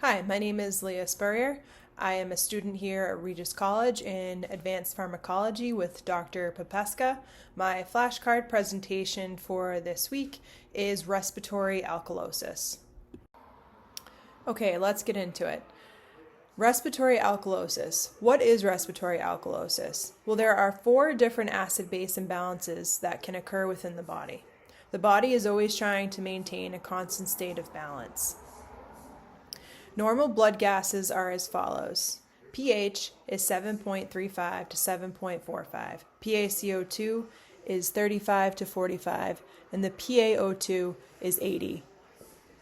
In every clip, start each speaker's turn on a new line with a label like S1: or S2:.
S1: Hi, my name is Leah Spurrier. I am a student here at Regis College in Advanced Pharmacology with Dr. Popesca. My flashcard presentation for this week is Respiratory Alkalosis. Okay, let's get into it. Respiratory alkalosis. What is respiratory alkalosis? Well, there are 4 different acid-base imbalances that can occur within the body. The body is always trying to maintain a constant state of balance. Normal blood gases are as follows. pH is 7.35 to 7.45. PaCO2 is 35 to 45, and the PaO2 is 80,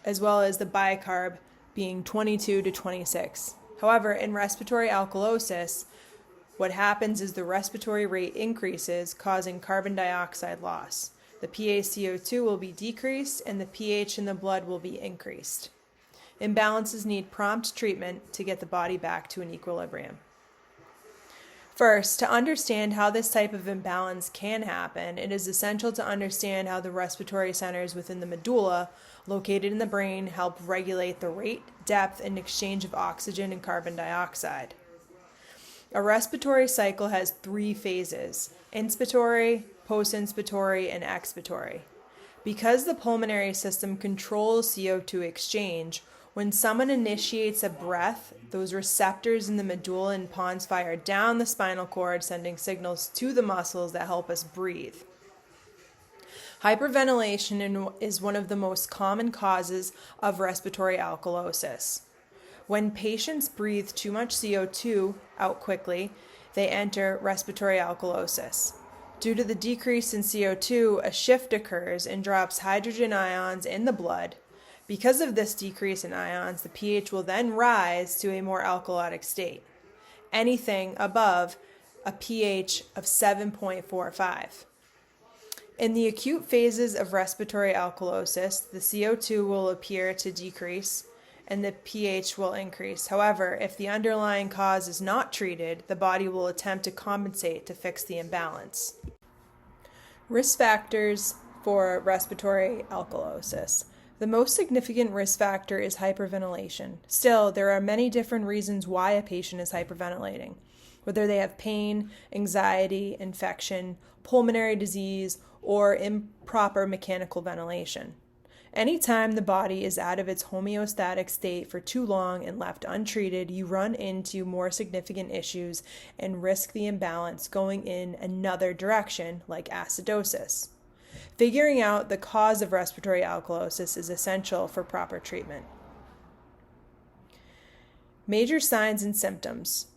S1: as well as the bicarb being 22 to 26. However, in respiratory alkalosis, what happens is the respiratory rate increases, causing carbon dioxide loss. The PaCO2 will be decreased, and the pH in the blood will be increased. Imbalances need prompt treatment to get the body back to an equilibrium. First, to understand how this type of imbalance can happen, it is essential to understand how the respiratory centers within the medulla, located in the brain, help regulate the rate, depth, and exchange of oxygen and carbon dioxide. A respiratory cycle has 3 phases: inspiratory, post-inspiratory, and expiratory. Because the pulmonary system controls CO2 exchange, when someone initiates a breath, those receptors in the medulla and pons fire down the spinal cord, sending signals to the muscles that help us breathe. Hyperventilation is one of the most common causes of respiratory alkalosis. When patients breathe too much CO2 out quickly, they enter respiratory alkalosis. Due to the decrease in CO2, a shift occurs and drops hydrogen ions in the blood. Because of this decrease in ions, the pH will then rise to a more alkalotic state, anything above a pH of 7.45. In the acute phases of respiratory alkalosis, the CO2 will appear to decrease and the pH will increase. However, if the underlying cause is not treated, the body will attempt to compensate to fix the imbalance. Risk factors for respiratory alkalosis. The most significant risk factor is hyperventilation. Still, there are many different reasons why a patient is hyperventilating, whether they have pain, anxiety, infection, pulmonary disease, or improper mechanical ventilation. Anytime the body is out of its homeostatic state for too long and left untreated, you run into more significant issues and risk the imbalance going in another direction, like acidosis. Figuring out the cause of respiratory alkalosis is essential for proper treatment. Major signs and symptoms.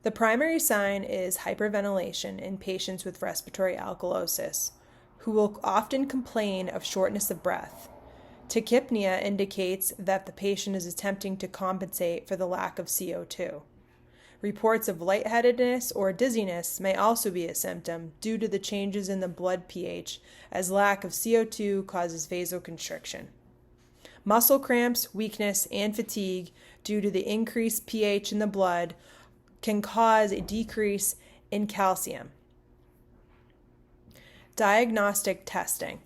S1: The primary sign is hyperventilation in patients with respiratory alkalosis, who will often complain of shortness of breath. Tachypnea indicates that the patient is attempting to compensate for the lack of CO2. Reports of lightheadedness or dizziness may also be a symptom due to the changes in the blood pH, as lack of CO2 causes vasoconstriction. Muscle cramps, weakness, and fatigue due to the increased pH in the blood can cause a decrease in calcium. Diagnostic testing.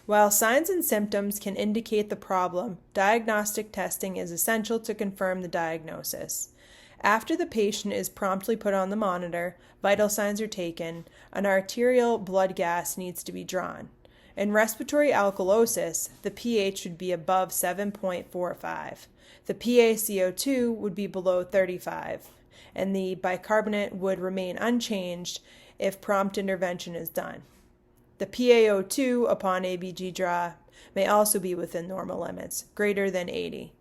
S1: While signs and symptoms can indicate the problem, diagnostic testing is essential to confirm the diagnosis. After the patient is promptly put on the monitor, vital signs are taken, an arterial blood gas needs to be drawn. In respiratory alkalosis, the pH should be above 7.45. The PaCO2 would be below 35, and the bicarbonate would remain unchanged if prompt intervention is done. The PaO2 upon ABG draw may also be within normal limits, greater than 80.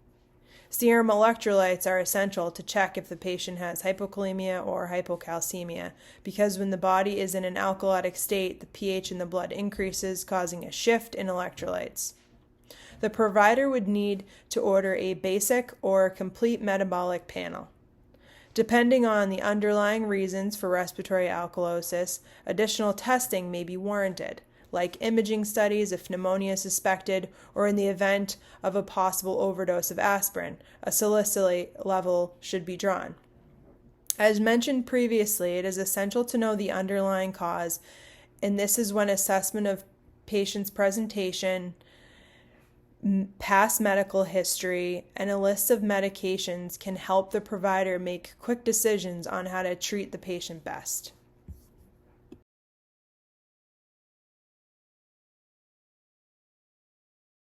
S1: Serum electrolytes are essential to check if the patient has hypokalemia or hypocalcemia, because when the body is in an alkalotic state, the pH in the blood increases, causing a shift in electrolytes. The provider would need to order a basic or complete metabolic panel. Depending on the underlying reasons for respiratory alkalosis, additional testing may be warranted, like imaging studies if pneumonia is suspected, or in the event of a possible overdose of aspirin, a salicylate level should be drawn. As mentioned previously, it is essential to know the underlying cause, and this is when assessment of patient's presentation past medical history, and a list of medications can help the provider make quick decisions on how to treat the patient best.